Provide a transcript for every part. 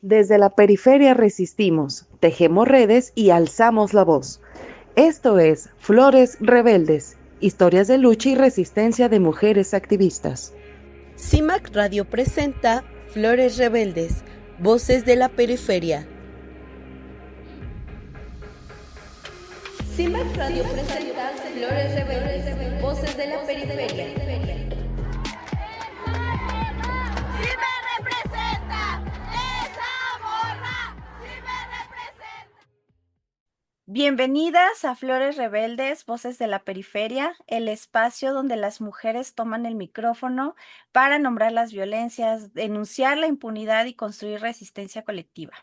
Desde la periferia resistimos, tejemos redes y alzamos la voz. Esto es Flores Rebeldes, historias de lucha y resistencia de mujeres activistas. CIMAC Radio presenta Flores Rebeldes, Voces de la Periferia. CIMAC Radio presenta Flores Rebeldes, Voces de la Periferia. Bienvenidas a Flores Rebeldes, Voces de la Periferia, el espacio donde las mujeres toman el micrófono para nombrar las violencias, denunciar la impunidad y construir resistencia colectiva.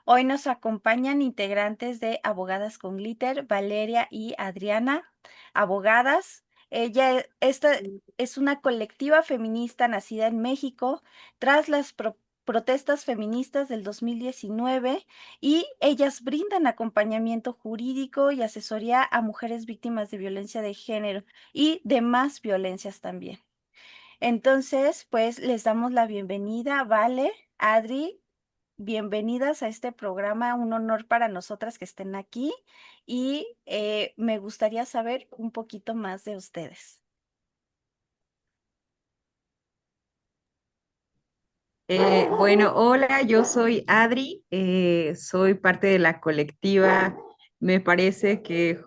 Hoy nos acompañan integrantes de Abogadas con Glitter, Valeria y Adriana. Abogadas, esta es una colectiva feminista nacida en México tras las protestas feministas del 2019 y ellas brindan acompañamiento jurídico y asesoría a mujeres víctimas de violencia de género y demás violencias también. Entonces, pues les damos la bienvenida, Vale, Adri. Bienvenidas a este programa, un honor para nosotras que estén aquí y me gustaría saber un poquito más de ustedes. Bueno, hola, yo soy Adri, soy parte de la colectiva. Me parece que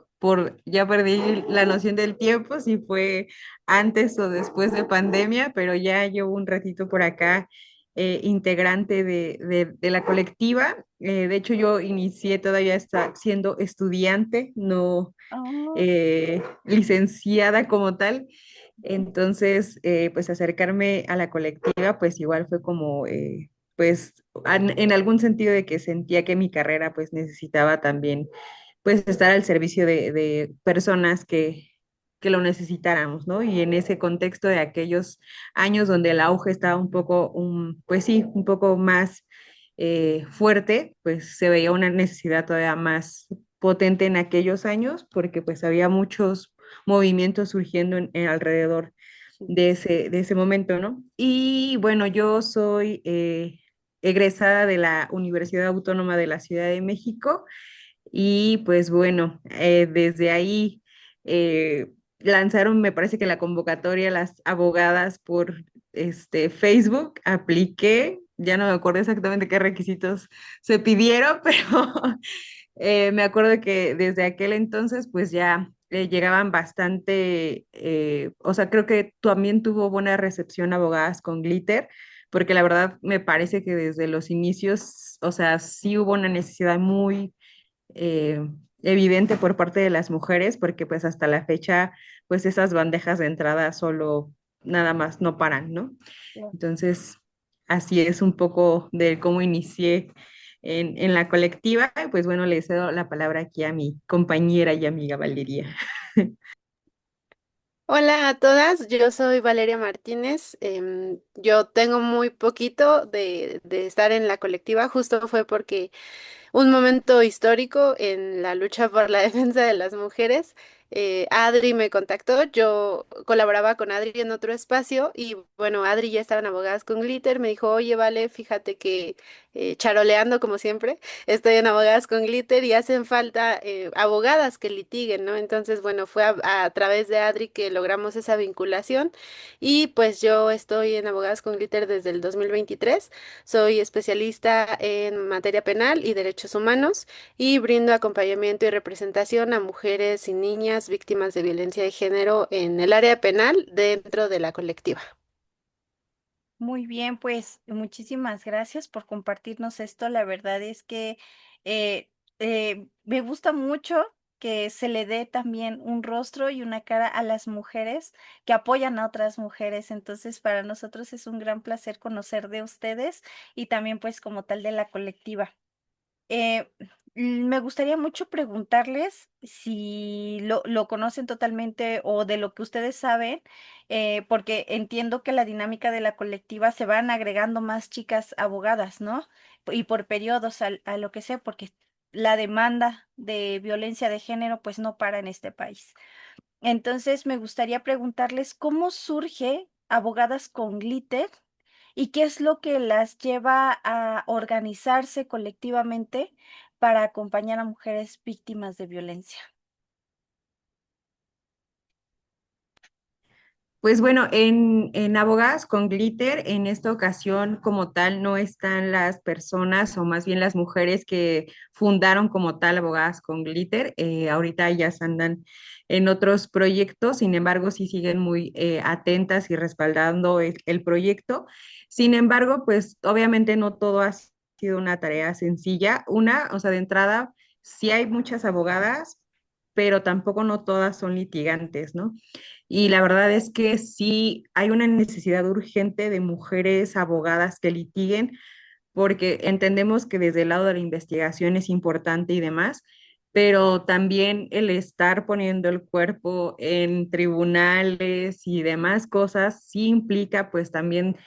ya perdí la noción del tiempo, si fue antes o después de pandemia, pero ya llevo un ratito por acá, integrante de la colectiva. De hecho, yo inicié todavía siendo estudiante, no Oh, licenciada como tal. Entonces, pues acercarme a la colectiva, pues igual fue como, pues en algún sentido de que sentía que mi carrera pues necesitaba también pues estar al servicio de personas que lo necesitáramos, ¿no? Y en ese contexto de aquellos años donde el auge estaba un poco, pues sí, un poco más fuerte, pues se veía una necesidad todavía más potente en aquellos años porque pues había muchos movimientos surgiendo en alrededor de ese momento, ¿no? Y bueno, yo soy egresada de la Universidad Autónoma de la Ciudad de México y pues bueno, desde ahí lanzaron, me parece que la convocatoria, las abogadas por Facebook, apliqué, ya no me acuerdo exactamente qué requisitos se pidieron, pero me acuerdo que desde aquel entonces pues ya llegaban bastante, o sea, creo que también tuvo buena recepción Abogadas con Glitter, porque la verdad me parece que desde los inicios, o sea, sí hubo una necesidad muy eh, evidente por parte de las mujeres, porque pues hasta la fecha, pues esas bandejas de entrada solo nada más no paran, ¿no? wow. Entonces, así es un poco de cómo inicié en la colectiva. Pues bueno, le cedo la palabra aquí a mi compañera y amiga Valeria. Hola a todas, yo soy Valeria Martínez. Yo tengo muy poquito de estar en la colectiva, justo fue porque un momento histórico en la lucha por la defensa de las mujeres. Adri me contactó, yo colaboraba con Adri en otro espacio y bueno, Adri ya estaba en Abogadas con Glitter, me dijo, oye, vale, fíjate que charoleando como siempre, estoy en Abogadas con Glitter y hacen falta abogadas que litiguen, ¿no? Entonces, bueno, fue a través de Adri que logramos esa vinculación y pues yo estoy en Abogadas con Glitter desde el 2023. Soy especialista en materia penal y derechos humanos y brindo acompañamiento y representación a mujeres y niñas víctimas de violencia de género en el área penal dentro de la colectiva. Muy bien, pues muchísimas gracias por compartirnos esto. La verdad es que eh, me gusta mucho que se le dé también un rostro y una cara a las mujeres que apoyan a otras mujeres. Entonces, para nosotros es un gran placer conocer de ustedes y también pues como tal de la colectiva. Eh, Me gustaría mucho preguntarles si lo conocen totalmente o de lo que ustedes saben, porque entiendo que la dinámica de la colectiva se van agregando más chicas abogadas, ¿no? Y por periodos a lo que sé, porque la demanda de violencia de género pues no para en este país. Entonces me gustaría preguntarles cómo surge Abogadas con Glitter y qué es lo que las lleva a organizarse colectivamente para acompañar a mujeres víctimas de violencia. Pues bueno, en Abogadas con Glitter, en esta ocasión como tal no están las personas o más bien las mujeres que fundaron como tal Abogadas con Glitter. Ahorita ellas andan en otros proyectos, sin embargo sí siguen muy atentas y respaldando el proyecto. Sin embargo, pues obviamente no todo ha sido una tarea sencilla. Una, o sea, de entrada, sí hay muchas abogadas, pero tampoco no todas son litigantes, ¿no? Y la verdad es que sí hay una necesidad urgente de mujeres abogadas que litiguen, porque entendemos que desde el lado de la investigación es importante y demás, pero también el estar poniendo el cuerpo en tribunales y demás cosas sí implica pues también,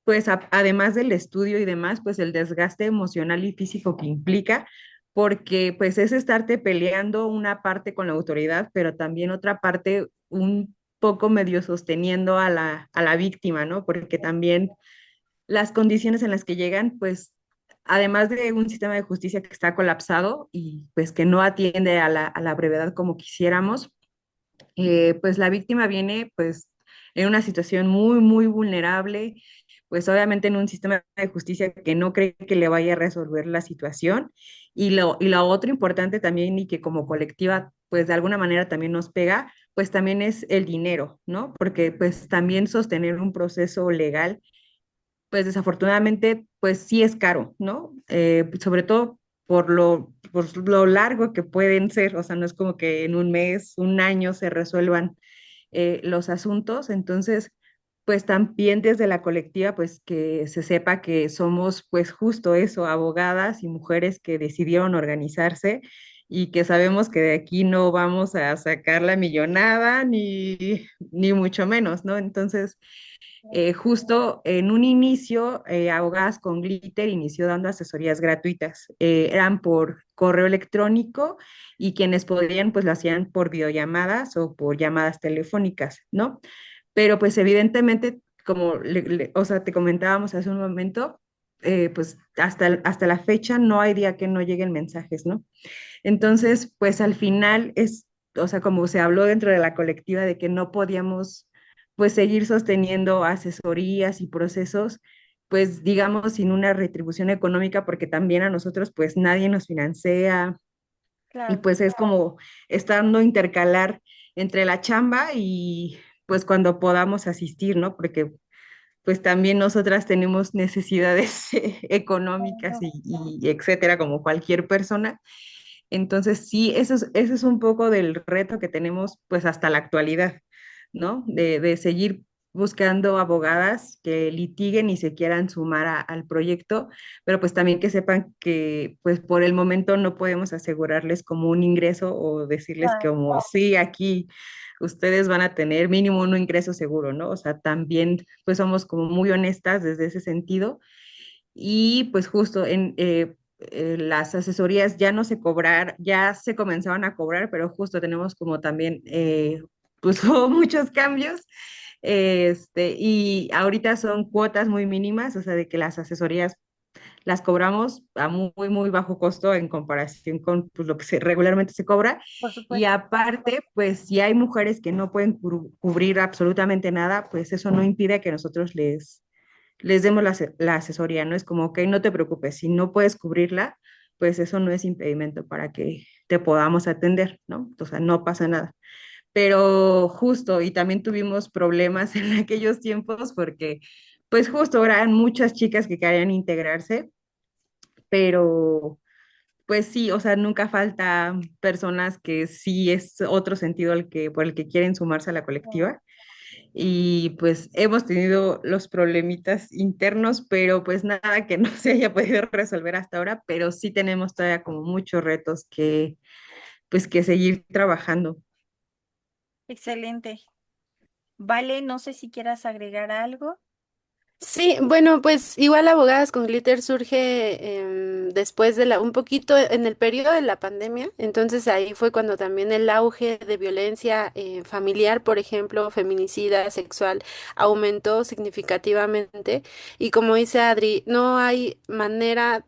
pues además del estudio y demás, pues el desgaste emocional y físico que implica, porque pues es estarte peleando una parte con la autoridad, pero también otra parte un poco medio sosteniendo a la víctima, ¿no? Porque también las condiciones en las que llegan, pues además de un sistema de justicia que está colapsado y pues que no atiende a la brevedad como quisiéramos, pues la víctima viene pues en una situación muy, muy vulnerable, pues obviamente en un sistema de justicia que no cree que le vaya a resolver la situación. Y lo otro importante también y que como colectiva pues de alguna manera también nos pega, pues también es el dinero, ¿no? Porque pues también sostener un proceso legal pues desafortunadamente, pues sí es caro, ¿no? Sobre todo por lo largo que pueden ser, o sea, no es como que en un mes, un año se resuelvan los asuntos, entonces, pues también desde la colectiva, pues que se sepa que somos, pues justo eso, abogadas y mujeres que decidieron organizarse y que sabemos que de aquí no vamos a sacar la millonada ni mucho menos, ¿no? Entonces, justo en un inicio, Abogadas con Glitter inició dando asesorías gratuitas. Eran por correo electrónico y quienes podían, pues lo hacían por videollamadas o por llamadas telefónicas, ¿no? Pero pues evidentemente, como o sea, te comentábamos hace un momento, pues hasta la fecha no hay día que no lleguen mensajes, ¿no? Entonces, pues al final es, o sea, como se habló dentro de la colectiva de que no podíamos pues seguir sosteniendo asesorías y procesos, pues digamos sin una retribución económica, porque también a nosotros pues nadie nos financia y Claro. pues es como estando intercalar entre la chamba y pues cuando podamos asistir, ¿no? Porque pues también nosotras tenemos necesidades económicas Claro. y etcétera, como cualquier persona. Entonces, sí, eso es un poco del reto que tenemos pues hasta la actualidad, ¿no? De seguir buscando abogadas que litiguen y se quieran sumar al proyecto, pero pues también que sepan que pues por el momento no podemos asegurarles como un ingreso o decirles Claro. como, sí, aquí ustedes van a tener mínimo un ingreso seguro, ¿no? O sea, también pues somos como muy honestas desde ese sentido y pues justo las asesorías ya no se cobrar, ya se comenzaban a cobrar, pero justo tenemos como también, pues hubo muchos cambios, y ahorita son cuotas muy mínimas, o sea, de que las asesorías las cobramos a muy, muy bajo costo en comparación con pues, lo que regularmente se cobra. Por Y supuesto. aparte, pues si hay mujeres que no pueden cubrir absolutamente nada, pues eso no impide que nosotros les demos la asesoría, ¿no? Es como, ok, no te preocupes, si no puedes cubrirla, pues eso no es impedimento para que te podamos atender, ¿no? O sea, no pasa nada. Pero justo, y también tuvimos problemas en aquellos tiempos porque, pues justo, eran muchas chicas que querían integrarse, pero pues sí, o sea, nunca falta personas que sí es otro sentido por el que quieren sumarse a la colectiva y pues hemos tenido los problemitas internos, pero pues nada que no se haya podido resolver hasta ahora, pero sí tenemos todavía como muchos retos que pues que seguir trabajando. Excelente. Vale, no sé si quieras agregar algo. Sí, bueno, pues igual Abogadas con Glitter surge después de un poquito en el periodo de la pandemia, entonces ahí fue cuando también el auge de violencia familiar, por ejemplo, feminicida, sexual, aumentó significativamente y como dice Adri, no hay manera,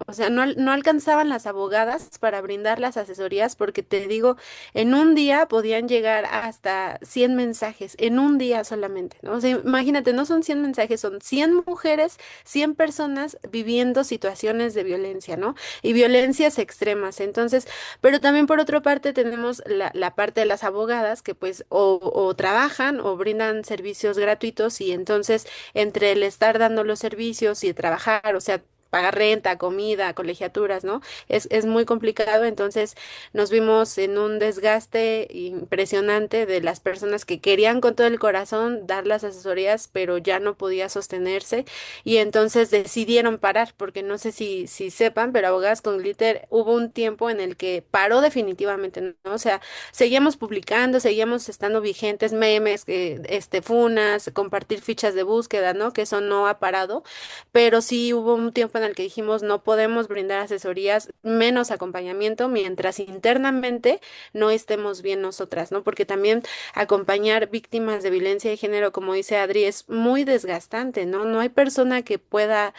o sea, no alcanzaban las abogadas para brindar las asesorías porque te digo, en un día podían llegar hasta 100 mensajes, en un día solamente, ¿no? O sea, imagínate, no son 100 mensajes, son 100 mujeres, 100 personas viviendo situaciones de violencia, ¿no? Y violencias extremas. Entonces, pero también por otra parte tenemos la parte de las abogadas que pues o trabajan o brindan servicios gratuitos y entonces entre el estar dando los servicios y trabajar, o sea, pagar renta, comida, colegiaturas, ¿no? Es muy complicado, entonces nos vimos en un desgaste impresionante de las personas que querían con todo el corazón dar las asesorías, pero ya no podía sostenerse y entonces decidieron parar, porque no sé si sepan, pero Abogadas con Glitter hubo un tiempo en el que paró definitivamente, ¿no? O sea, seguíamos publicando, seguíamos estando vigentes, memes, funas, compartir fichas de búsqueda, ¿no? Que eso no ha parado, pero sí hubo un tiempo en el que dijimos no podemos brindar asesorías, menos acompañamiento, mientras internamente no estemos bien nosotras, ¿no? Porque también acompañar víctimas de violencia de género, como dice Adri, es muy desgastante, ¿no? No hay persona que pueda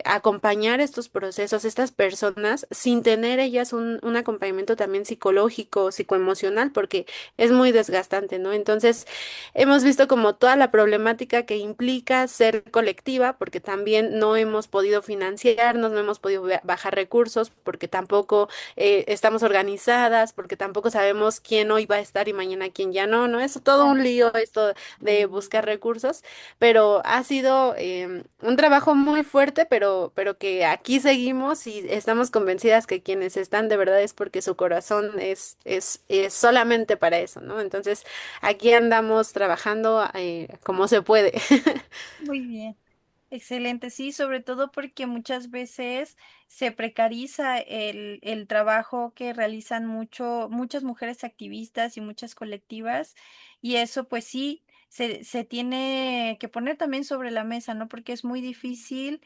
acompañar estos procesos, estas personas, sin tener ellas un acompañamiento también psicológico, psicoemocional, porque es muy desgastante, ¿no? Entonces, hemos visto como toda la problemática que implica ser colectiva, porque también no hemos podido financiarnos, no hemos podido bajar recursos, porque tampoco estamos organizadas, porque tampoco sabemos quién hoy va a estar y mañana quién ya no, ¿no? Es todo un lío esto de buscar recursos, pero ha sido un trabajo muy fuerte, pero que aquí seguimos y estamos convencidas que quienes están de verdad es porque su corazón es solamente para eso, ¿no? Entonces, aquí andamos trabajando como se puede. Muy bien. Excelente, sí, sobre todo porque muchas veces se precariza el trabajo que realizan muchas mujeres activistas y muchas colectivas, y eso pues sí, se tiene que poner también sobre la mesa, ¿no? Porque es muy difícil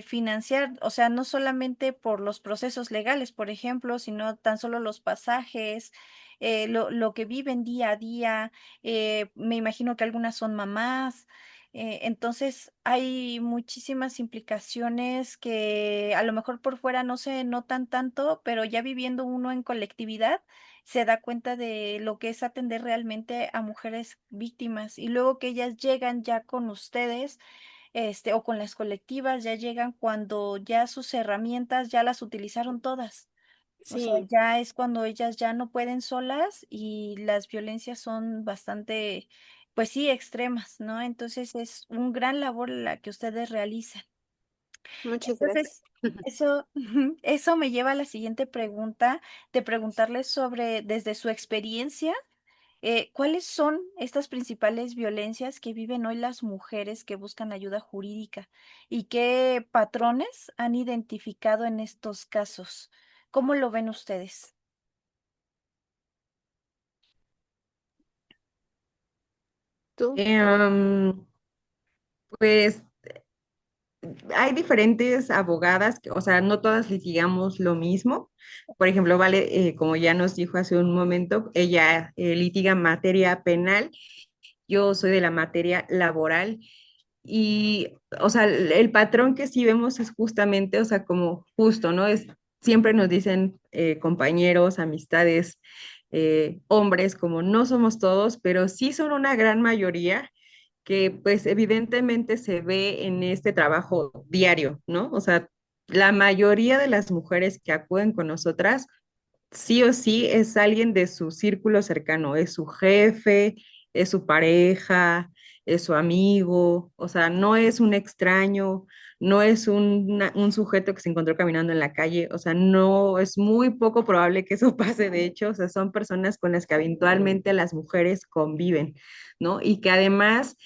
financiar, o sea, no solamente por los procesos legales, por ejemplo, sino tan solo los pasajes, lo que viven día a día, me imagino que algunas son mamás. Entonces, hay muchísimas implicaciones que a lo mejor por fuera no se notan tanto, pero ya viviendo uno en colectividad, se da cuenta de lo que es atender realmente a mujeres víctimas. Y luego que ellas llegan ya con ustedes, o con las colectivas, ya llegan cuando ya sus herramientas ya las utilizaron todas. O sea, Sí, ya es cuando ellas ya no pueden solas y las violencias son bastante, pues sí, extremas, ¿no? Entonces es un gran labor la que ustedes realizan. muchas gracias. Entonces, eso, eso me lleva a la siguiente pregunta, de preguntarles sobre, desde su experiencia, ¿cuáles son estas principales violencias que viven hoy las mujeres que buscan ayuda jurídica y qué patrones han identificado en estos casos? ¿Cómo lo ven ustedes? ¿Tú? Em, pues hay diferentes abogadas, o sea, no todas litigamos lo mismo. Por ejemplo, Vale, como ya nos dijo hace un momento, ella litiga materia penal, yo soy de la materia laboral y, o sea, el patrón que sí vemos es justamente, o sea, como justo, ¿no? Siempre nos dicen compañeros, amistades, hombres, como no somos todos, pero sí son una gran mayoría que pues evidentemente se ve en este trabajo diario, ¿no? O sea, la mayoría de las mujeres que acuden con nosotras, sí o sí es alguien de su círculo cercano, es su jefe, es su pareja, es su amigo, o sea, no es un extraño, no es un sujeto que se encontró caminando en la calle, o sea, no, es muy poco probable que eso pase, de hecho, o sea, son personas con las que habitualmente las mujeres conviven, ¿no? Y que además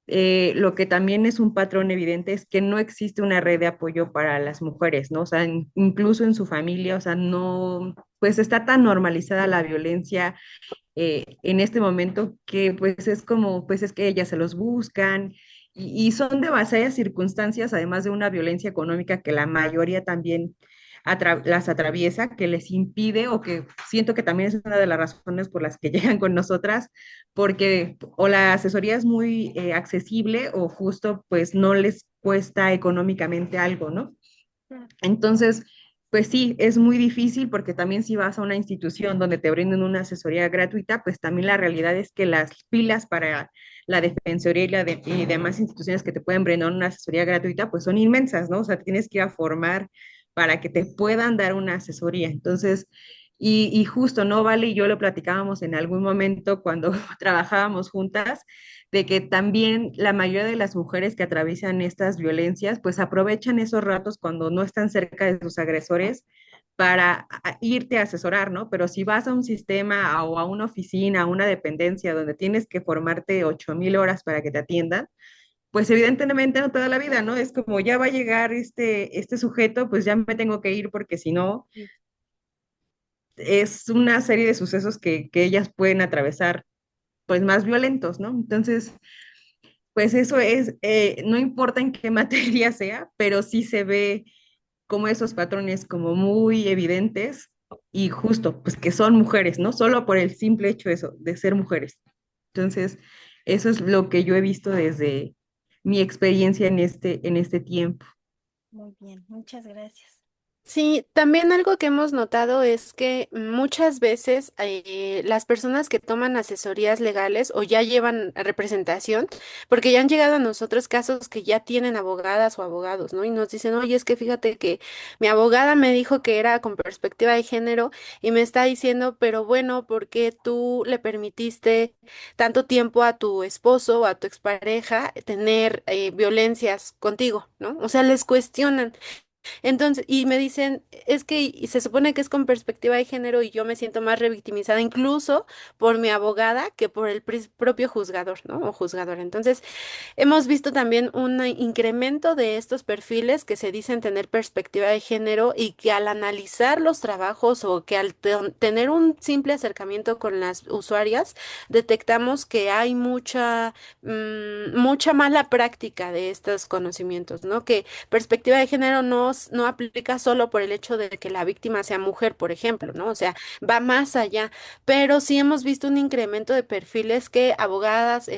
lo que también es un patrón evidente es que no existe una red de apoyo para las mujeres, ¿no? O sea, incluso en su familia, o sea, no, pues está tan normalizada la violencia en este momento que pues es como, pues es que ellas se los buscan y son demasiadas circunstancias, además de una violencia económica que la mayoría también las atraviesa, que les impide o que siento que también es una de las razones por las que llegan con nosotras, porque o la asesoría es muy accesible o justo pues no les cuesta económicamente algo, ¿no? Entonces, pues sí, es muy difícil porque también si vas a una institución donde te brinden una asesoría gratuita, pues también la realidad es que las filas para la Defensoría y demás instituciones que te pueden brindar una asesoría gratuita, pues son inmensas, ¿no? O sea, tienes que ir a formar para que te puedan dar una asesoría. Entonces, y justo, ¿no? Vale, y yo lo platicábamos en algún momento cuando trabajábamos juntas, de que también la mayoría de las mujeres que atraviesan estas violencias, pues aprovechan esos ratos cuando no están cerca de sus agresores para irte a asesorar, ¿no? Pero si vas a un sistema o a una oficina, a una dependencia donde tienes que formarte 8,000 horas para que te atiendan, pues evidentemente no toda la vida, ¿no? Es como ya va a llegar este sujeto, pues ya me tengo que ir porque si no, es una serie de sucesos que ellas pueden atravesar, pues más violentos, ¿no? Entonces, pues eso es, no importa en qué materia sea, pero sí se ve como esos patrones como muy evidentes y justo, pues que son mujeres, ¿no? Solo por el simple hecho de ser mujeres. Entonces, eso es lo que yo he visto desde mi experiencia en este tiempo. Muy bien, muchas gracias. Sí, también algo que hemos notado es que muchas veces las personas que toman asesorías legales o ya llevan representación, porque ya han llegado a nosotros casos que ya tienen abogadas o abogados, ¿no? Y nos dicen, oye, es que fíjate que mi abogada me dijo que era con perspectiva de género y me está diciendo, pero bueno, ¿por qué tú le permitiste tanto tiempo a tu esposo o a tu expareja tener violencias contigo, ¿no? O sea, les cuestionan. Entonces, y me dicen, es que y se supone que es con perspectiva de género y yo me siento más revictimizada incluso por mi abogada que por el propio juzgador, ¿no? O juzgadora. Entonces, hemos visto también un incremento de estos perfiles que se dicen tener perspectiva de género y que al analizar los trabajos o que al tener un simple acercamiento con las usuarias, detectamos que hay mucha mala práctica de estos conocimientos, ¿no? Que perspectiva de género no aplica solo por el hecho de que la víctima sea mujer, por ejemplo, ¿no? O sea, va más allá, pero sí hemos visto un incremento de perfiles que abogadas,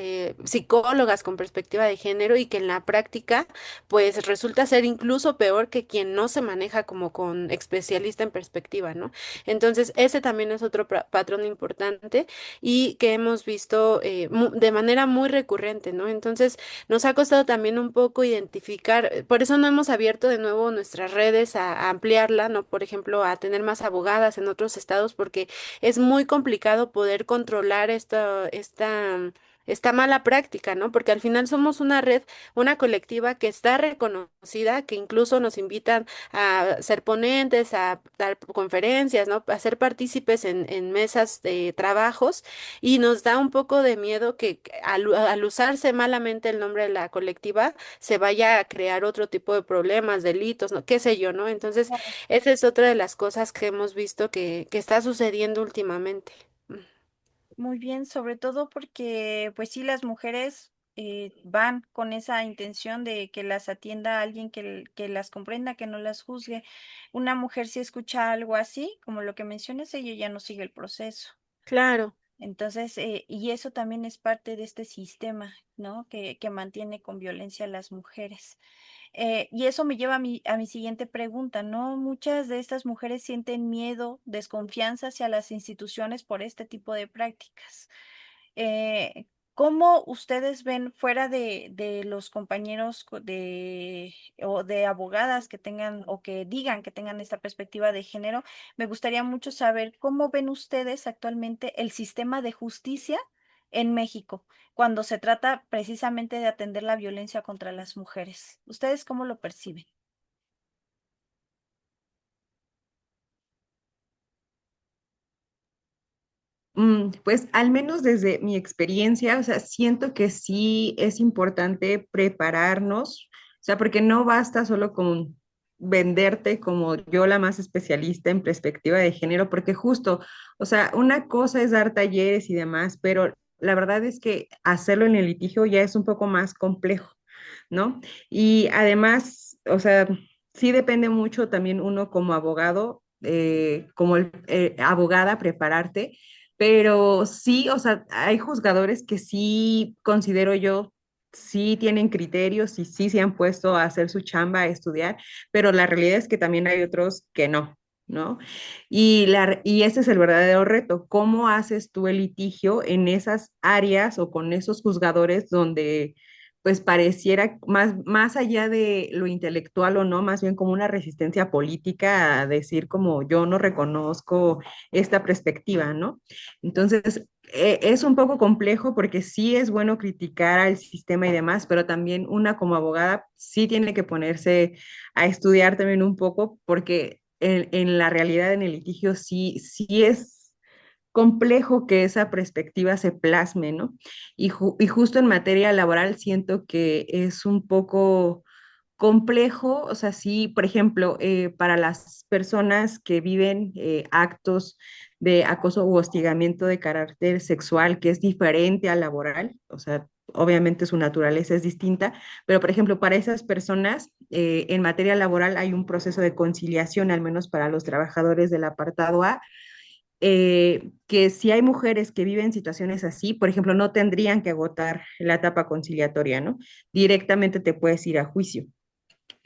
psicólogas con perspectiva de género y que en la práctica, pues resulta ser incluso peor que quien no se maneja como con especialista en perspectiva, ¿no? Entonces, ese también es otro patrón importante y que hemos visto de manera muy recurrente, ¿no? Entonces, nos ha costado también un poco identificar, por eso no hemos abierto de nuevo nuestras redes a ampliarla, ¿no? Por ejemplo, a tener más abogadas en otros estados, porque es muy complicado poder controlar esta mala práctica, ¿no? Porque al final somos una red, una colectiva que está reconocida, que incluso nos invitan a ser ponentes, a dar conferencias, ¿no? A ser partícipes en mesas de trabajos y nos da un poco de miedo que al usarse malamente el nombre de la colectiva se vaya a crear otro tipo de problemas, delitos, ¿no? Qué sé yo, ¿no? Entonces, esa es otra de las cosas que hemos visto que está sucediendo últimamente. Muy bien, sobre todo porque, pues sí, las mujeres van con esa intención de que las atienda alguien que las comprenda, que no las juzgue. Una mujer si escucha algo así, como lo que mencionas, ella ya no sigue el proceso. Claro. Entonces, y eso también es parte de este sistema, ¿no? Que mantiene con violencia a las mujeres. Y eso me lleva a mi siguiente pregunta, ¿no? Muchas de estas mujeres sienten miedo, desconfianza hacia las instituciones por este tipo de prácticas. ¿Cómo ustedes ven fuera de los compañeros o de abogadas que tengan o que digan que tengan esta perspectiva de género? Me gustaría mucho saber cómo ven ustedes actualmente el sistema de justicia en México cuando se trata precisamente de atender la violencia contra las mujeres. ¿Ustedes cómo lo perciben? Pues al menos desde mi experiencia, o sea, siento que sí es importante prepararnos, o sea, porque no basta solo con venderte como yo la más especialista en perspectiva de género, porque justo, o sea, una cosa es dar talleres y demás, pero la verdad es que hacerlo en el litigio ya es un poco más complejo. ¿no? Y además, o sea, sí depende mucho también uno como abogado, abogada, prepararte, pero sí, o sea, hay juzgadores que sí considero yo, sí tienen criterios y sí se han puesto a hacer su chamba, a estudiar, pero la realidad es que también hay otros que no. ¿No? Y ese es el verdadero reto. ¿Cómo haces tú el litigio en esas áreas o con esos juzgadores donde pues pareciera más allá de lo intelectual o no, más bien como una resistencia política a decir como yo no reconozco esta perspectiva, ¿no? Entonces, es un poco complejo porque sí es bueno criticar al sistema y demás, pero también una como abogada sí tiene que ponerse a estudiar también un poco porque en la realidad, en el litigio, sí es complejo que esa perspectiva se plasme, ¿no? Y justo en materia laboral siento que es un poco complejo, o sea, sí, por ejemplo, para las personas que viven actos de acoso u hostigamiento de carácter sexual, que es diferente al laboral, o sea, obviamente su naturaleza es distinta, pero por ejemplo, para esas personas, en materia laboral hay un proceso de conciliación, al menos para los trabajadores del apartado A, que si hay mujeres que viven situaciones así, por ejemplo, no tendrían que agotar la etapa conciliatoria, ¿no? Directamente te puedes ir a juicio.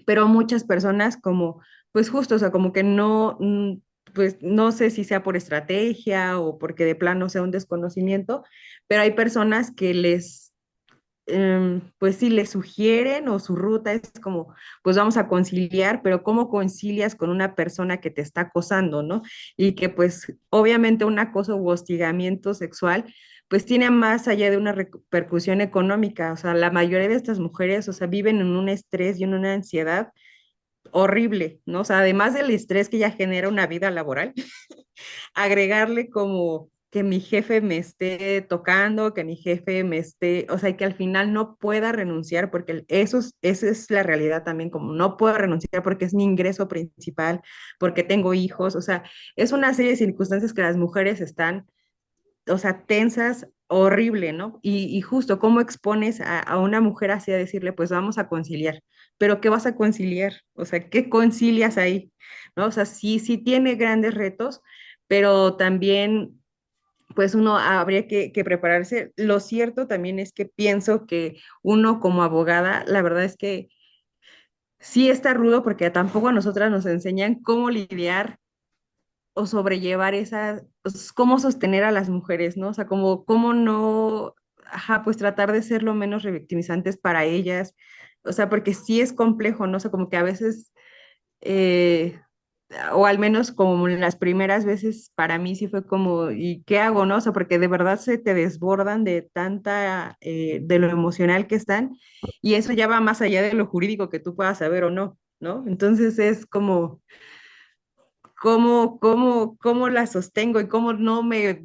Pero muchas personas como, pues justo, o sea, como que no, pues no sé si sea por estrategia o porque de plano sea un desconocimiento, pero hay personas que pues sí, le sugieren o su ruta es como, pues vamos a conciliar, pero ¿cómo concilias con una persona que te está acosando, ¿no? Y que pues obviamente un acoso u hostigamiento sexual, pues tiene más allá de una repercusión económica, o sea, la mayoría de estas mujeres, o sea, viven en un estrés y en una ansiedad horrible, ¿no? O sea, además del estrés que ya genera una vida laboral, agregarle como que mi jefe me esté tocando, que mi jefe me esté, o sea, que al final no pueda renunciar, porque esa es la realidad también, como no puedo renunciar porque es mi ingreso principal, porque tengo hijos, o sea, es una serie de circunstancias que las mujeres están, o sea, tensas, horrible, ¿no? Y justo, ¿cómo expones a una mujer así a decirle, pues vamos a conciliar? Pero ¿qué vas a conciliar? O sea, ¿qué concilias ahí? ¿No? O sea, sí tiene grandes retos, pero también, pues uno habría que prepararse. Lo cierto también es que pienso que uno como abogada, la verdad es que sí está rudo porque tampoco a nosotras nos enseñan cómo lidiar o sobrellevar pues, cómo sostener a las mujeres, ¿no? O sea, cómo no, ajá, pues tratar de ser lo menos revictimizantes para ellas, o sea, porque sí es complejo, ¿no? O sea, como que a veces, eh, o al menos como en las primeras veces, para mí sí fue como, ¿y qué hago, no? O sea, porque de verdad se te desbordan de tanta, de lo emocional que están, y eso ya va más allá de lo jurídico que tú puedas saber o no, ¿no? Entonces es como cómo la sostengo y cómo no me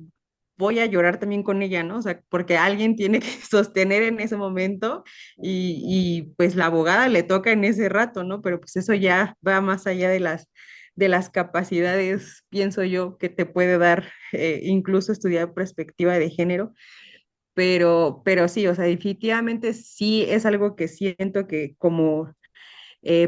voy a llorar también con ella, ¿no? O sea, porque alguien tiene que sostener en ese momento y pues la abogada le toca en ese rato, ¿no? Pero pues eso ya va más allá de las capacidades, pienso yo, que te puede dar incluso estudiar perspectiva de género. Pero sí, o sea, definitivamente sí es algo que siento que como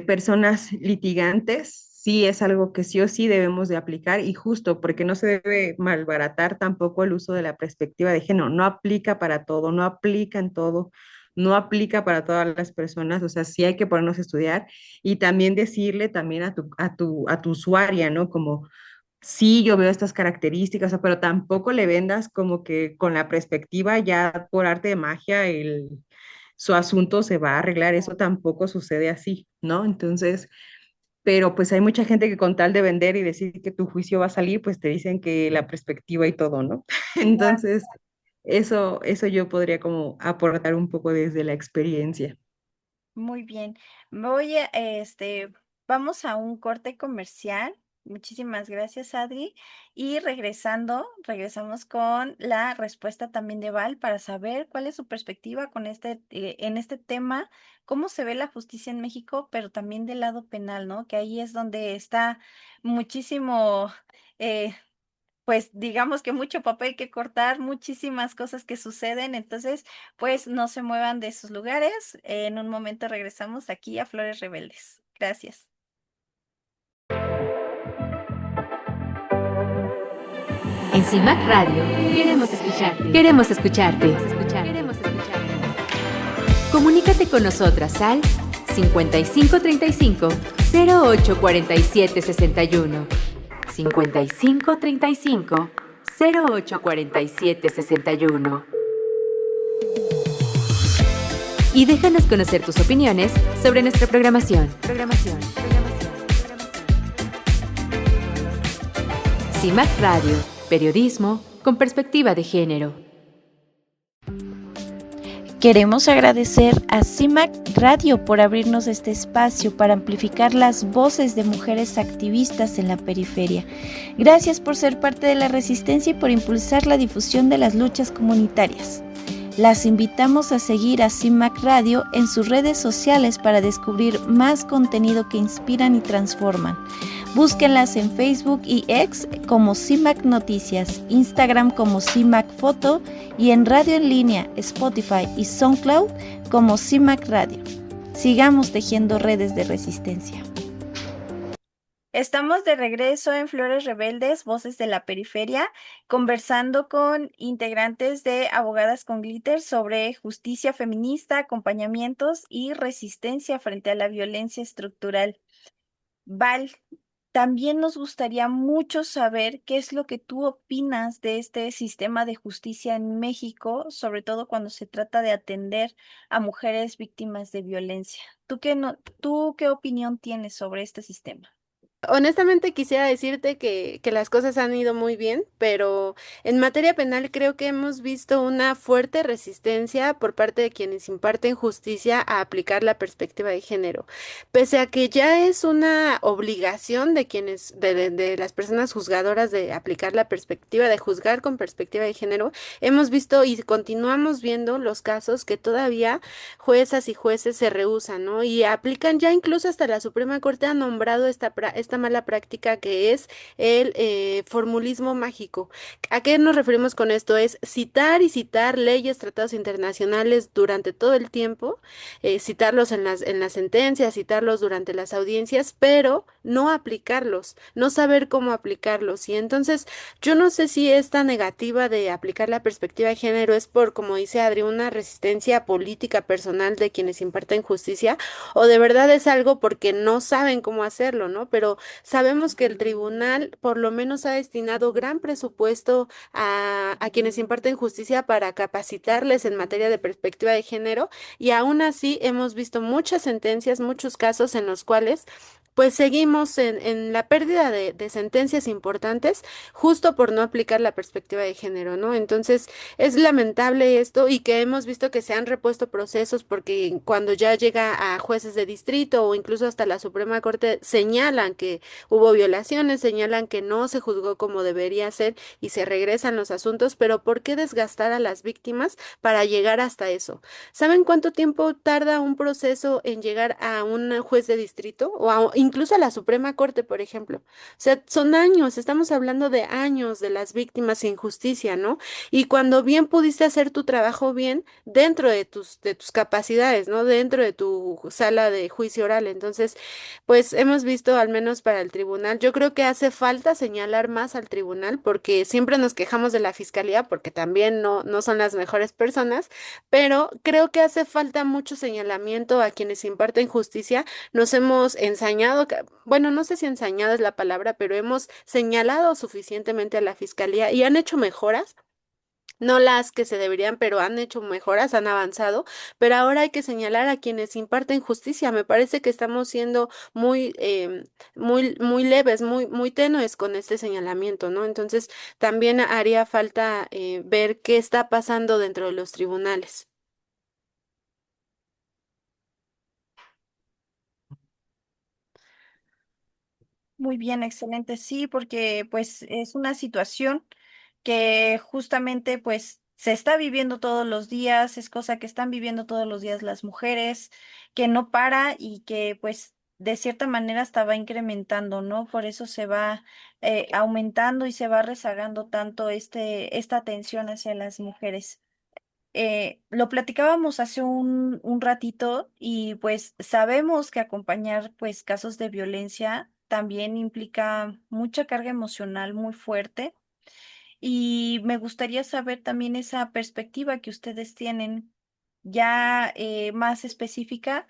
personas litigantes, sí es algo que sí o sí debemos de aplicar y justo porque no se debe malbaratar tampoco el uso de la perspectiva de género. No aplica para todo, no aplica en todo, no aplica para todas las personas, o sea, sí hay que ponernos a estudiar y también decirle también a tu usuaria, ¿no? Como, sí, yo veo estas características, o sea, pero tampoco le vendas como que con la perspectiva ya por arte de magia su asunto se va a arreglar, eso tampoco sucede así, ¿no? Entonces, pero pues hay mucha gente que con tal de vender y decir que tu juicio va a salir, pues te dicen que la perspectiva y todo, ¿no? Entonces, eso yo podría como aportar un poco desde la experiencia. Muy bien. Vamos a un corte comercial. Muchísimas gracias, Adri. Y regresamos con la respuesta también de Val para saber cuál es su perspectiva en este tema, cómo se ve la justicia en México, pero también del lado penal, ¿no? Que ahí es donde está muchísimo, eh, pues digamos que mucho papel que cortar, muchísimas cosas que suceden, entonces pues no se muevan de sus lugares. En un momento regresamos aquí a Flores Rebeldes. Gracias. En CIMAC Radio queremos escucharte. Queremos escucharte. Comunícate con nosotras al 5535 0847 61. 5535 0847 61. Y déjanos conocer tus opiniones sobre nuestra programación. CIMAC Radio, periodismo con perspectiva de género. Queremos agradecer a CIMAC Radio por abrirnos este espacio para amplificar las voces de mujeres activistas en la periferia. Gracias por ser parte de la resistencia y por impulsar la difusión de las luchas comunitarias. Las invitamos a seguir a CIMAC Radio en sus redes sociales para descubrir más contenido que inspiran y transforman. Búsquenlas en Facebook y X como CIMAC Noticias, Instagram como CIMAC Foto y en radio en línea, Spotify y SoundCloud como CIMAC Radio. Sigamos tejiendo redes de resistencia. Estamos de regreso en Flores Rebeldes, Voces de la Periferia, conversando con integrantes de Abogadas con Glitter sobre justicia feminista, acompañamientos y resistencia frente a la violencia estructural. Val, también nos gustaría mucho saber qué es lo que tú opinas de este sistema de justicia en México, sobre todo cuando se trata de atender a mujeres víctimas de violencia. ¿Tú qué opinión tienes sobre este sistema? Honestamente quisiera decirte que las cosas han ido muy bien, pero en materia penal creo que hemos visto una fuerte resistencia por parte de quienes imparten justicia a aplicar la perspectiva de género. Pese a que ya es una obligación de de las personas juzgadoras de aplicar la perspectiva, de juzgar con perspectiva de género, hemos visto y continuamos viendo los casos que todavía juezas y jueces se rehúsan, ¿no? Y aplican ya incluso hasta la Suprema Corte ha nombrado esta mala práctica que es el formulismo mágico. ¿A qué nos referimos con esto? Es citar y citar leyes, tratados internacionales durante todo el tiempo, citarlos en las sentencias, citarlos durante las audiencias, pero no aplicarlos, no saber cómo aplicarlos. Y entonces yo no sé si esta negativa de aplicar la perspectiva de género es por, como dice Adri, una resistencia política personal de quienes imparten justicia, o de verdad es algo porque no saben cómo hacerlo, ¿no? Pero sabemos que el tribunal por lo menos ha destinado gran presupuesto a quienes imparten justicia para capacitarles en materia de perspectiva de género, y aún así hemos visto muchas sentencias, muchos casos en los cuales pues seguimos en la pérdida de sentencias importantes justo por no aplicar la perspectiva de género, ¿no? Entonces es lamentable esto, y que hemos visto que se han repuesto procesos porque cuando ya llega a jueces de distrito o incluso hasta la Suprema Corte señalan que hubo violaciones, señalan que no se juzgó como debería ser y se regresan los asuntos, pero ¿por qué desgastar a las víctimas para llegar hasta eso? ¿Saben cuánto tiempo tarda un proceso en llegar a un juez de distrito incluso a la Suprema Corte, por ejemplo? O sea, son años, estamos hablando de años de las víctimas sin justicia, ¿no? Y cuando bien pudiste hacer tu trabajo bien dentro de tus capacidades, ¿no? Dentro de tu sala de juicio oral. Entonces, pues hemos visto, al menos para el tribunal, yo creo que hace falta señalar más al tribunal, porque siempre nos quejamos de la fiscalía porque también no son las mejores personas, pero creo que hace falta mucho señalamiento a quienes imparten justicia. Nos hemos ensañado, bueno, no sé si ensañado es la palabra, pero hemos señalado suficientemente a la fiscalía y han hecho mejoras. No las que se deberían, pero han hecho mejoras, han avanzado, pero ahora hay que señalar a quienes imparten justicia. Me parece que estamos siendo muy leves, muy tenues con este señalamiento, ¿no? Entonces, también haría falta ver qué está pasando dentro de los tribunales. Muy bien, excelente. Sí, porque pues es una situación que justamente pues se está viviendo todos los días, es cosa que están viviendo todos los días las mujeres, que no para y que pues de cierta manera hasta va incrementando, ¿no? Por eso se va aumentando y se va rezagando tanto esta atención hacia las mujeres. Lo platicábamos hace un ratito y pues sabemos que acompañar pues casos de violencia también implica mucha carga emocional muy fuerte y me gustaría saber también esa perspectiva que ustedes tienen ya más específica.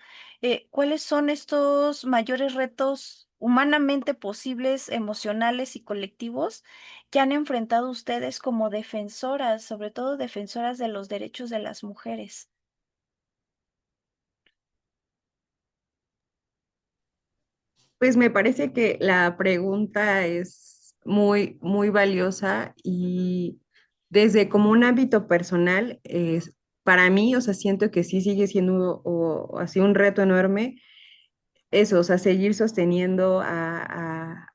¿Cuáles son estos mayores retos humanamente posibles, emocionales y colectivos que han enfrentado ustedes como defensoras, sobre todo defensoras de los derechos de las mujeres? Pues me parece que la pregunta es muy, muy valiosa y desde como un ámbito personal, para mí, o sea, siento que sí sigue siendo así un reto enorme eso, o sea, seguir sosteniendo a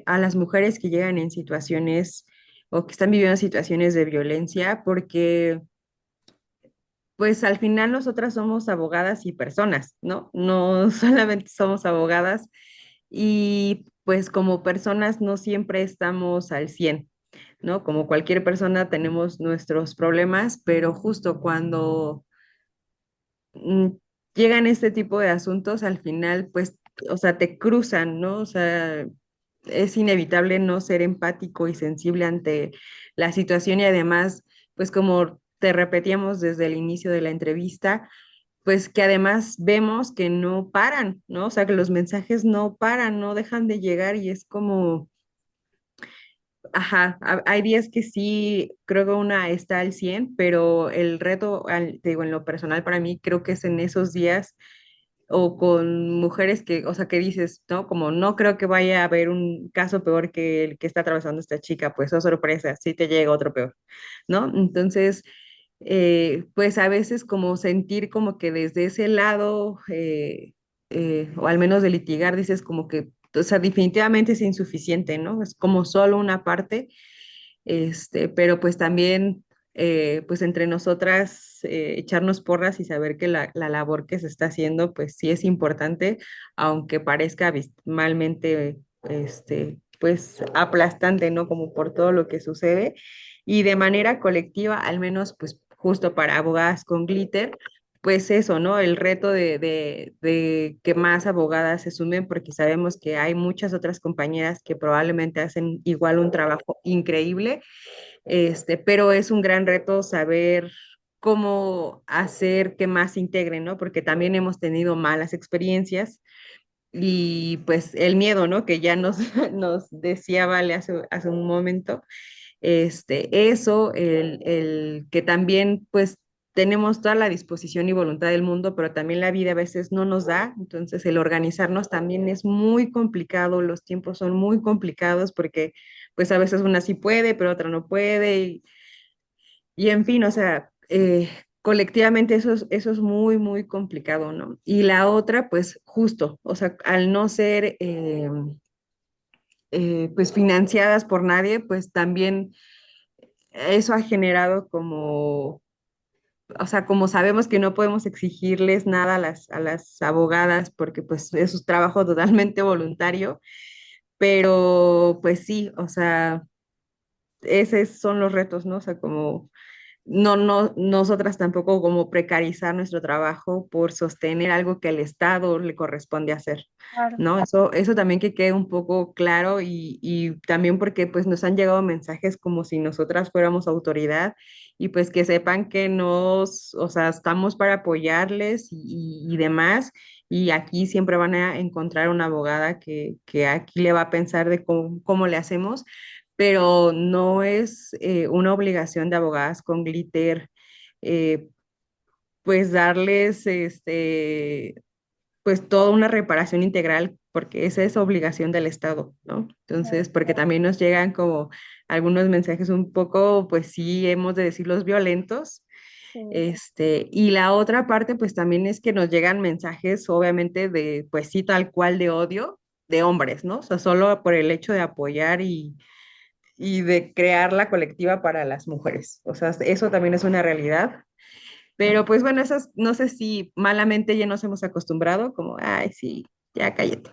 las mujeres que llegan en situaciones o que están viviendo situaciones de violencia, porque pues al final nosotras somos abogadas y personas, ¿no? No solamente somos abogadas y pues como personas no siempre estamos al 100, ¿no? Como cualquier persona tenemos nuestros problemas, pero justo cuando mm, llegan este tipo de asuntos, al final, pues, o sea, te cruzan, ¿no? O sea, es inevitable no ser empático y sensible ante la situación y además, pues, como te repetíamos desde el inicio de la entrevista, pues que además vemos que no paran, ¿no? O sea, que los mensajes no paran, no dejan de llegar y es como ajá, hay días que sí, creo que una está al 100, pero el reto, te digo, en lo personal para mí, creo que es en esos días o con mujeres que, o sea, que dices, ¿no? Como no creo que vaya a haber un caso peor que el que está atravesando esta chica, pues, oh sorpresa, sí te llega otro peor, ¿no? Entonces, pues a veces como sentir como que desde ese lado, o al menos de litigar, dices como que, o sea, definitivamente es insuficiente, ¿no? Es como solo una parte, pero pues también, pues entre nosotras, echarnos porras y saber que la labor que se está haciendo, pues sí es importante, aunque parezca abismalmente, pues aplastante, ¿no? Como por todo lo que sucede. Y de manera colectiva, al menos, pues justo para abogadas con glitter, pues eso, ¿no? El reto de que más abogadas se sumen, porque sabemos que hay muchas otras compañeras que probablemente hacen igual un trabajo increíble, pero es un gran reto saber cómo hacer que más se integren, ¿no? Porque también hemos tenido malas experiencias y pues el miedo, ¿no? Que ya nos, nos decía Vale hace un momento, eso, el que también pues tenemos toda la disposición y voluntad del mundo, pero también la vida a veces no nos da, entonces el organizarnos también es muy complicado, los tiempos son muy complicados porque pues a veces una sí puede, pero otra no puede, y en fin, o sea, colectivamente eso es muy, muy complicado, ¿no? Y la otra, pues justo, o sea, al no ser pues financiadas por nadie, pues también eso ha generado como, o sea, como sabemos que no podemos exigirles nada a las abogadas porque pues es un trabajo totalmente voluntario, pero pues sí, o sea, esos son los retos, ¿no? O sea, como no, nosotras tampoco como precarizar nuestro trabajo por sostener algo que al Estado le corresponde hacer, Claro. ¿no? Eso también que quede un poco claro y también porque pues nos han llegado mensajes como si nosotras fuéramos autoridad y pues que sepan que nos, o sea, estamos para apoyarles y demás. Y aquí siempre van a encontrar una abogada que aquí le va a pensar de cómo le hacemos, pero no es una obligación de abogadas con glitter, eh, pues darles pues toda una reparación integral, porque esa es obligación del Estado, ¿no? Entonces, porque también nos llegan como algunos mensajes un poco, pues sí, hemos de decirlos violentos. Sí. Y la otra parte, pues también es que nos llegan mensajes, obviamente, de, pues sí, tal cual de odio de hombres, ¿no? O sea, solo por el hecho de apoyar y de crear la colectiva para las mujeres. O sea, eso también es una realidad. Pero pues bueno, esas no sé si malamente ya nos hemos acostumbrado, como, ay, sí, ya cállate.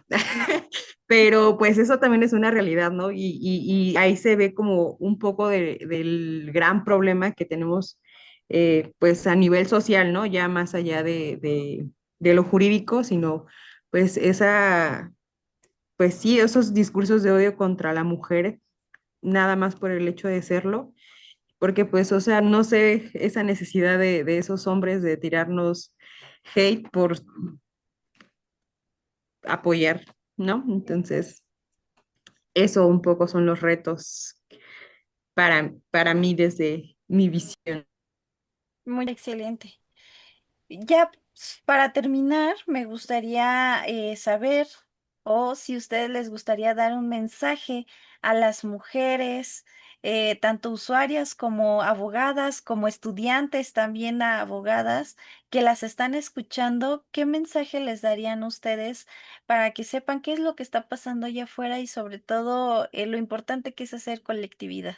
Pero pues eso también es una realidad, ¿no? Y ahí se ve como un poco del gran problema que tenemos pues a nivel social, ¿no? Ya más allá de lo jurídico, sino pues pues sí, esos discursos de odio contra la mujer, nada más por el hecho de serlo, porque pues, o sea, no sé esa necesidad de esos hombres de tirarnos hate por apoyar, ¿no? Entonces, eso un poco son los retos para mí desde mi visión. Muy excelente. Ya para terminar, me gustaría saber o si a ustedes les gustaría dar un mensaje a las mujeres, tanto usuarias como abogadas, como estudiantes también a abogadas que las están escuchando, ¿qué mensaje les darían ustedes para que sepan qué es lo que está pasando allá afuera y sobre todo lo importante que es hacer colectividad?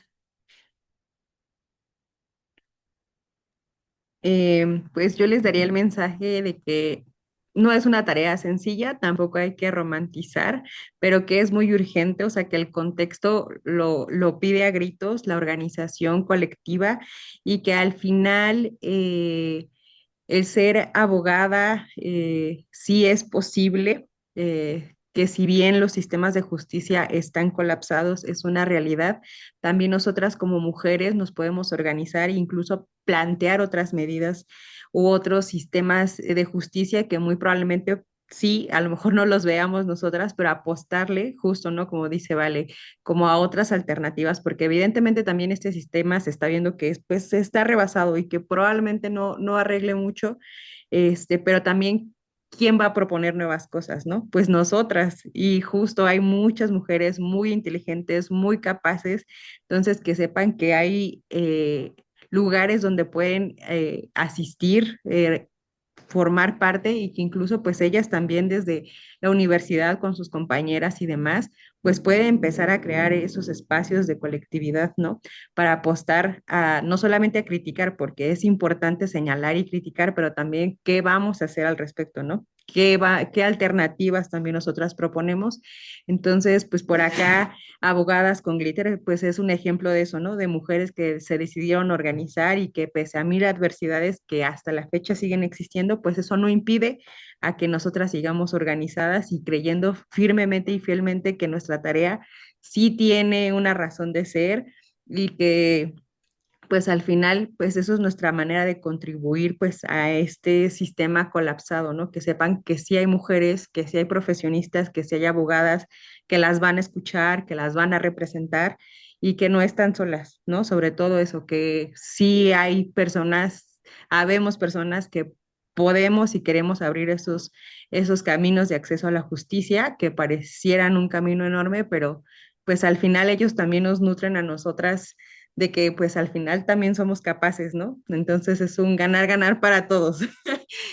Pues yo les daría el mensaje de que no es una tarea sencilla, tampoco hay que romantizar, pero que es muy urgente, o sea, que el contexto lo pide a gritos, la organización colectiva y que al final el ser abogada sí es posible, que si bien los sistemas de justicia están colapsados, es una realidad, también nosotras como mujeres nos podemos organizar e incluso plantear otras medidas u otros sistemas de justicia que muy probablemente sí, a lo mejor no los veamos nosotras, pero apostarle justo, ¿no? Como dice Vale, como a otras alternativas, porque evidentemente también este sistema se está viendo que pues está rebasado y que probablemente no arregle mucho, pero también ¿quién va a proponer nuevas cosas, no? Pues nosotras, y justo hay muchas mujeres muy inteligentes, muy capaces, entonces que sepan que hay lugares donde pueden asistir, formar parte y que incluso pues ellas también desde la universidad con sus compañeras y demás, pues pueden empezar a crear esos espacios de colectividad, ¿no? Para apostar a no solamente a criticar, porque es importante señalar y criticar, pero también qué vamos a hacer al respecto, ¿no? ¿Qué alternativas también nosotras proponemos? Entonces, pues por acá, Abogadas con Glitter, pues es un ejemplo de eso, ¿no? De mujeres que se decidieron organizar y que pese a mil adversidades que hasta la fecha siguen existiendo, pues eso no impide a que nosotras sigamos organizadas y creyendo firmemente y fielmente que nuestra tarea sí tiene una razón de ser y que pues al final, pues eso es nuestra manera de contribuir pues a este sistema colapsado, ¿no? Que sepan que sí hay mujeres, que sí hay profesionistas, que sí hay abogadas, que las van a escuchar, que las van a representar y que no están solas, ¿no? Sobre todo eso, que sí hay personas, habemos personas que podemos y queremos abrir esos caminos de acceso a la justicia que parecieran un camino enorme, pero pues al final ellos también nos nutren a nosotras de que pues al final también somos capaces, ¿no? Entonces es un ganar-ganar para todos.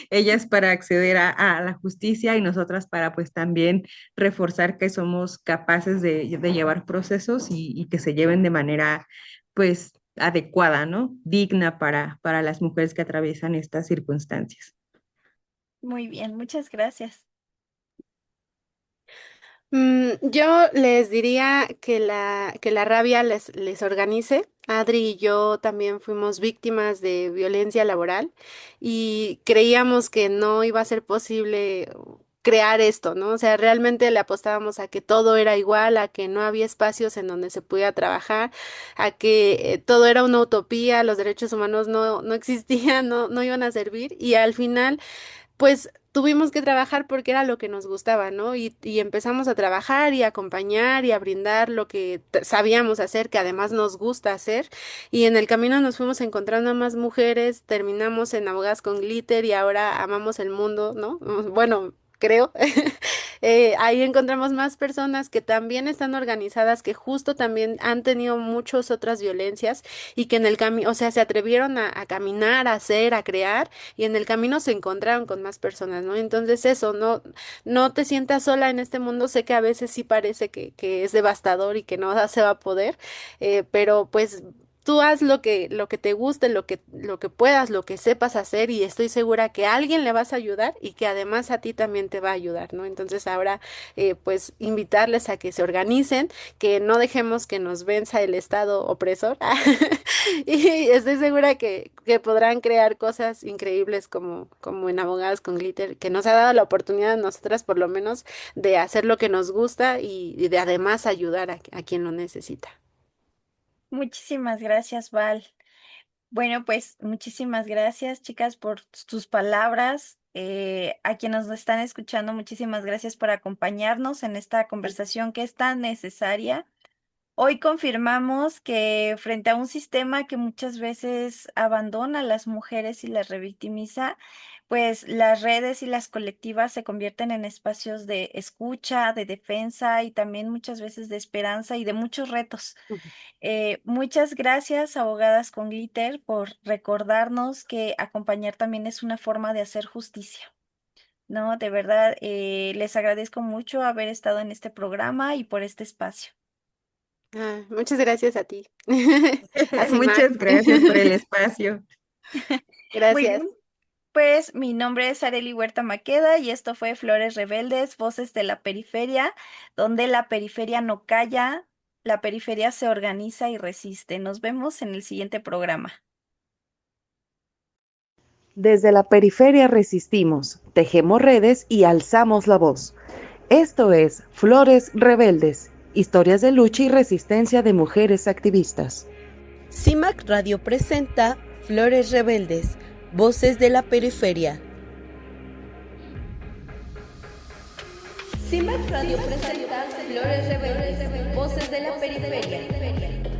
Ellas para acceder a la justicia y nosotras para pues también reforzar que somos capaces de llevar procesos y que se lleven de manera pues adecuada, ¿no? Digna para las mujeres que atraviesan estas circunstancias. Muy bien, muchas gracias. Yo les diría que la rabia les organice. Adri y yo también fuimos víctimas de violencia laboral y creíamos que no iba a ser posible crear esto, ¿no? O sea, realmente le apostábamos a que todo era igual, a que no había espacios en donde se pudiera trabajar, a que todo era una utopía, los derechos humanos no existían, no iban a servir y al final pues tuvimos que trabajar porque era lo que nos gustaba, ¿no? Y empezamos a trabajar y a acompañar y a brindar lo que sabíamos hacer, que además nos gusta hacer. Y en el camino nos fuimos encontrando a más mujeres, terminamos en Abogadas con Glitter y ahora amamos el mundo, ¿no? Bueno, creo. Ahí encontramos más personas que también están organizadas, que justo también han tenido muchas otras violencias y que en el camino, o sea, se atrevieron a caminar, a hacer, a crear y en el camino se encontraron con más personas, ¿no? Entonces eso, no te sientas sola en este mundo, sé que a veces sí parece que es devastador y que no se va a poder, pero pues tú haz lo que te guste, lo que puedas, lo que sepas hacer, y estoy segura que a alguien le vas a ayudar y que además a ti también te va a ayudar, ¿no? Entonces ahora, pues invitarles a que se organicen, que no dejemos que nos venza el Estado opresor y estoy segura que podrán crear cosas increíbles como en Abogadas con Glitter, que nos ha dado la oportunidad a nosotras por lo menos de hacer lo que nos gusta y de además ayudar a quien lo necesita. Muchísimas gracias, Val. Bueno, pues muchísimas gracias, chicas, por tus palabras. A quienes nos están escuchando, muchísimas gracias por acompañarnos en esta conversación que es tan necesaria. Hoy confirmamos que frente a un sistema que muchas veces abandona a las mujeres y las revictimiza, pues las redes y las colectivas se convierten en espacios de escucha, de defensa y también muchas veces de esperanza y de muchos retos. Muchas gracias, Abogadas con Glitter, por recordarnos que acompañar también es una forma de hacer justicia. No, de verdad, les agradezco mucho haber estado en este programa y por este espacio. Muchas gracias a ti. A CIMAC. Muchas gracias por el espacio. Muy Gracias. bien, pues mi nombre es Arely Huerta Maqueda y esto fue Flores Rebeldes, Voces de la Periferia, donde la periferia no calla, la periferia se organiza y resiste. Nos vemos en el siguiente programa. Desde la periferia resistimos, tejemos redes y alzamos la voz. Esto es Flores Rebeldes, historias de lucha y resistencia de mujeres activistas. CIMAC Radio presenta Flores Rebeldes, Voces de la Periferia. CIMAC Radio presenta Flores Rebeldes, Voces de la Periferia.